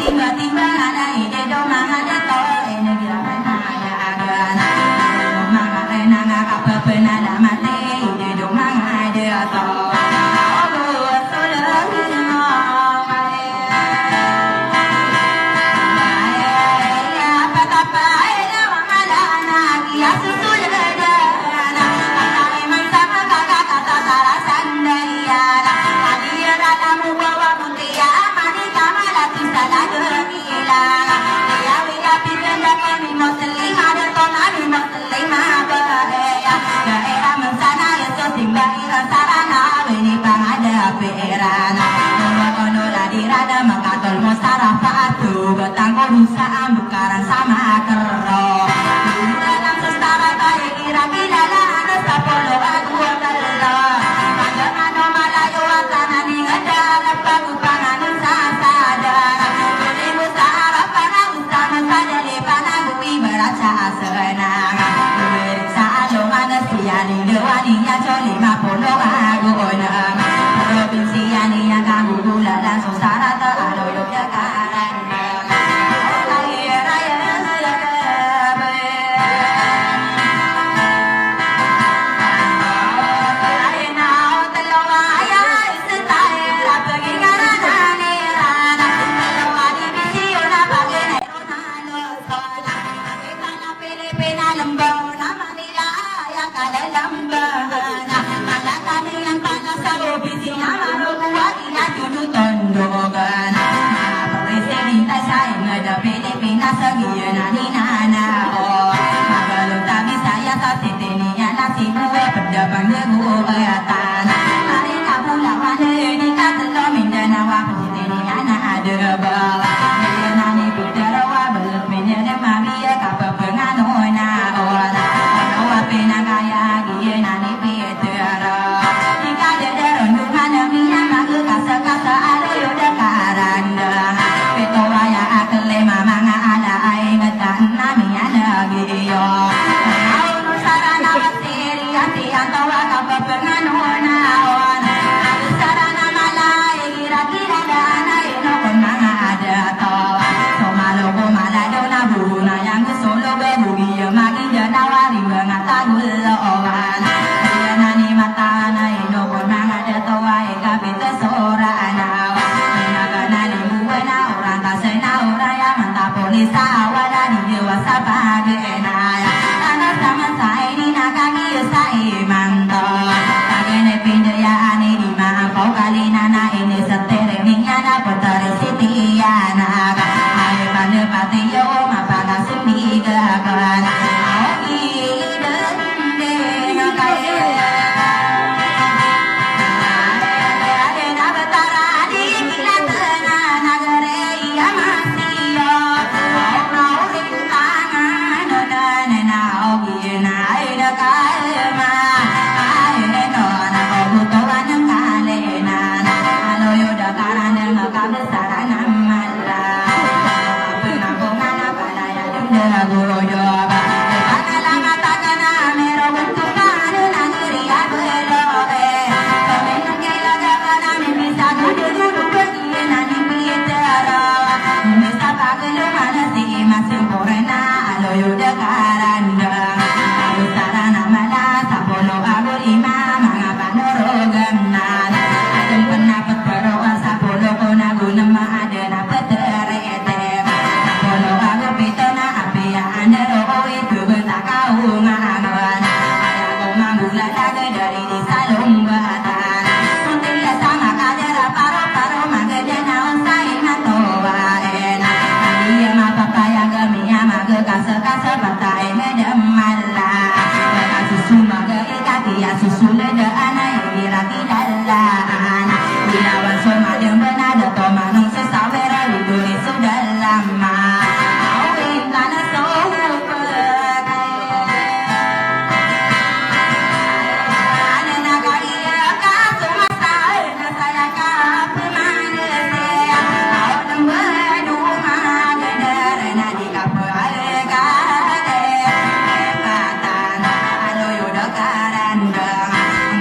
Tiba-tiba ada ide dong ada to, ini gila ada. kira sarana ini pangada perana kono la dirada makatul mustarafatu batang rusa bukaran sama kero dalam sestara kaya kira kilala ada sapolo aku kalla pandangan malayo atanani ngada pagu panganin sasada boleh musara para ustama sadale panagu ibaraca asana siani dewani ya coli mapolo aku ona provinsi ani yang kamu gula langsung syarat alo Yogyakarta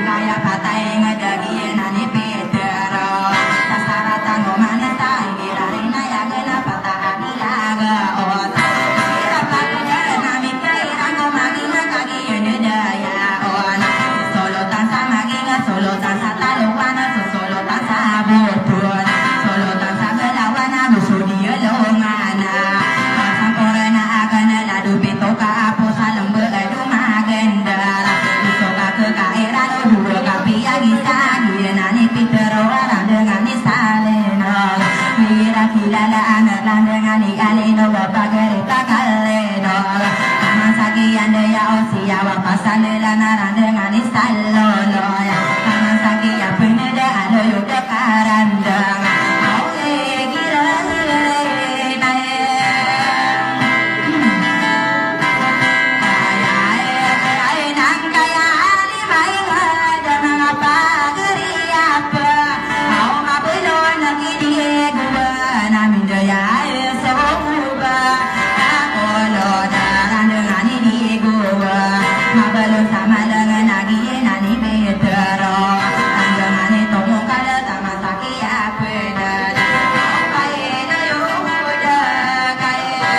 Kaya patay nga dagi na ni malangan lagi nani betero tanjangan itu muka datang sakit apa dah kaya na yo dah kaya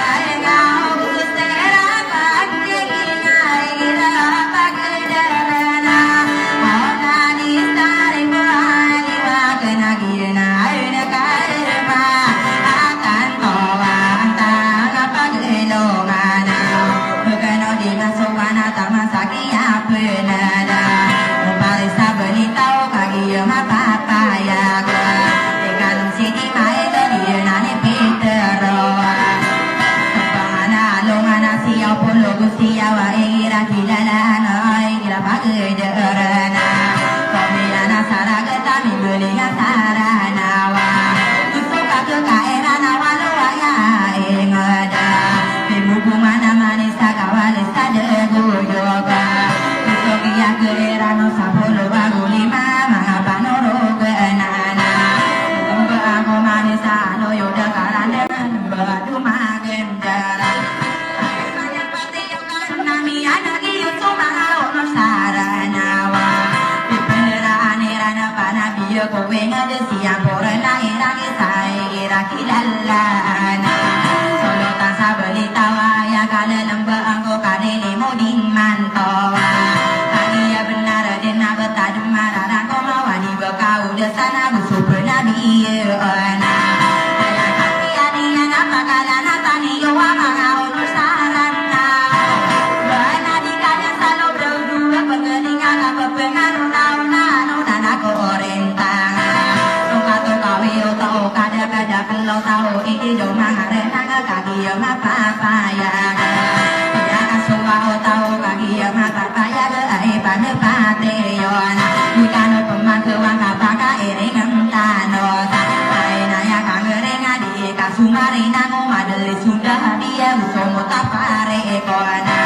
ay ngau gustera pagde ngai gira pagderana ona ni stare buani wa kana gina ayna karma akan tawang tang paglilongana bukano di masukana tamasaki apenada umpari sabelitau kagi mapapaya ikanung sidi mae gadi nani pitero Longana siya polo gustiya wa ingira kilalana ingira pagderana komilana saragata mimbelinga sarana wa suka kekairana waluwa ya ingada bimubumana manisa kawalisa deguyoga sukiya keirano sapolo bagulima mangapanoro keenana Umba ako manisa no yoda karande badu magendara Kowe ngade siang pore lahirake sae iraki lalana solo tasa beli tawa ya kale lemba anggo kade limo din mantowa ya benar dena betad marara ko mawani bekau desana busu nabi ana aya kaki adinya napa kalana tani yo wa mangau nusarana bana dikanya salo berdua pengeningan apa pengaruh nauna nana ko orenta kada kalau tahu ini dong mangare naga kaki yang apa ya ya aswa tahu kaki yang apa ya ai pane pate yon mikano peman kewang apa ka ere ngantano ai naya kangere ngadi kasumari nango madeli sunda dia usomo tapare ekona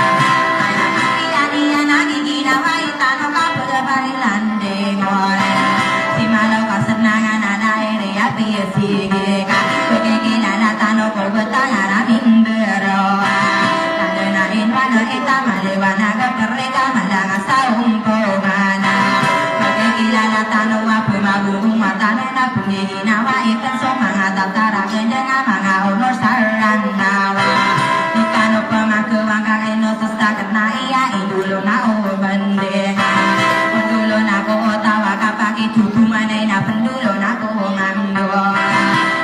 aya kaki dia nagi gina wai tano kapur bari lande ngore simalau kasenangan ana ere ya sige tano kolbata ngaraming beroa kadena inwana kita malewana gapereka malanga saung pomana bagai kilala tano wapu mabung matano na pungi nawa ikan so manga tatara kendanga manga honor saran nawa ikano pemaku wangkang eno sesta kena iya indulo na o bendenga pendulo na ko otawa kapaki tutu manay na pendulo na ko mandoa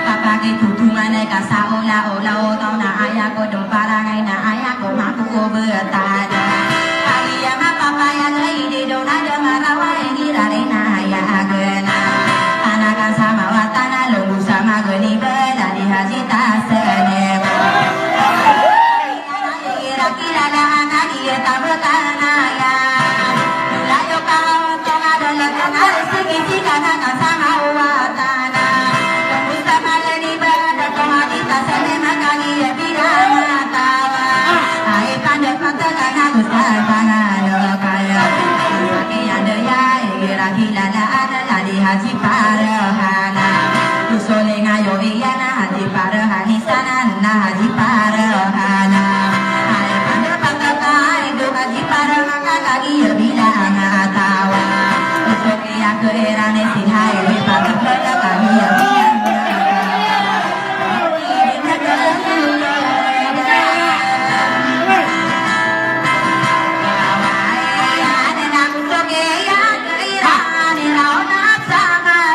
kapaki tutu manay kasaula ola otau na aya ko dumparangai na aya ko maku betada ayah mapa paya lei di dona de marawa ngirare na ya agena anakan sama watana lungu sama geni beda di haji tasenebo kira-kira na anagi tabetana ya layo kau tonga dole kenal segi kana sama watana lungu sama geni beda ko haji tasenebo kagi bidana tawa ai pandai patana gusar panano kaya sakian daya kira-kira na ada di haji parahana usole ngayo iyana haji parahani sana na haji parahana ai pandai patana itu haji parahana kagi bidana tawa usoke ya keerane sinhai patana kami ya sama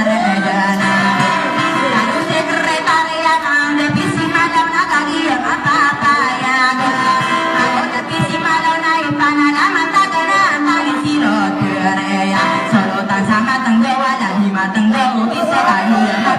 redana. Lalu sekretariat ang depisi malaw na kagiyang apapayagan. Ako depisi malaw na ipanalaman tagana ang tanging silo tureya. Solo tan sama tanggo wala himatanggo bisa kagiyang